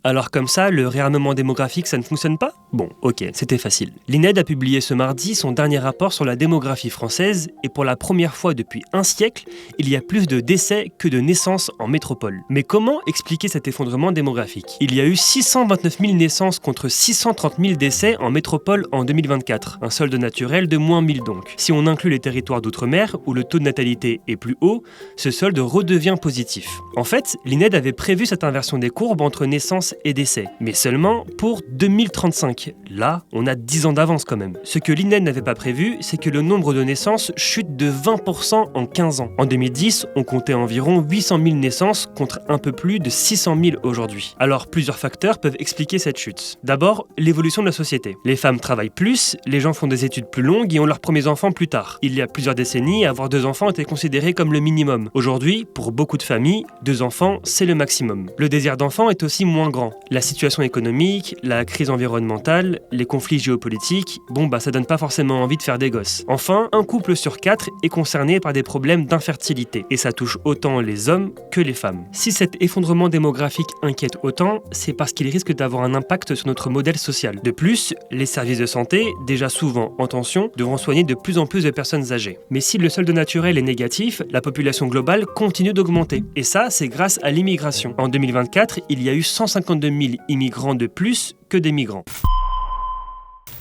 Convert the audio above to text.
Alors comme ça, le réarmement démographique, ça ne fonctionne pas? Bon, ok, c'était facile. L'INED a publié ce mardi son dernier rapport sur la démographie française et pour la première fois depuis un siècle, il y a plus de décès que de naissances en métropole. Mais comment expliquer cet effondrement démographique? Il y a eu 629 000 naissances contre 630 000 décès en métropole en 2024, un solde naturel de moins 1000 donc. Si on inclut les territoires d'outre-mer, où le taux de natalité est plus haut, ce solde redevient positif. En fait, l'INED avait prévu cette inversion des courbes entre naissances et décès, mais seulement pour 2035. Là, on a 10 ans d'avance quand même. Ce que l'INED n'avait pas prévu, c'est que le nombre de naissances chute de 20% en 15 ans. En 2010, on comptait environ 800 000 naissances contre un peu plus de 600 000 aujourd'hui. Alors, plusieurs facteurs peuvent expliquer cette chute. D'abord, l'évolution de la société. Les femmes travaillent plus, les gens font des études plus longues et ont leurs premiers enfants plus tard. Il y a plusieurs décennies, avoir 2 enfants était considéré comme le minimum. Aujourd'hui, pour beaucoup de familles, 2 enfants, c'est le maximum. Le désir d'enfant est aussi moins grand. La situation économique, la crise environnementale, les conflits géopolitiques, ça donne pas forcément envie de faire des gosses. Enfin, un couple sur 4 est concerné par des problèmes d'infertilité, et ça touche autant les hommes que les femmes. Si cet effondrement démographique inquiète autant, c'est parce qu'il risque d'avoir un impact sur notre modèle social. De plus, les services de santé, déjà souvent en tension, devront soigner de plus en plus de personnes âgées. Mais si le solde naturel est négatif, la population globale continue d'augmenter. Et ça, c'est grâce à l'immigration. En 2024, il y a eu 152 000 immigrants de plus que des migrants.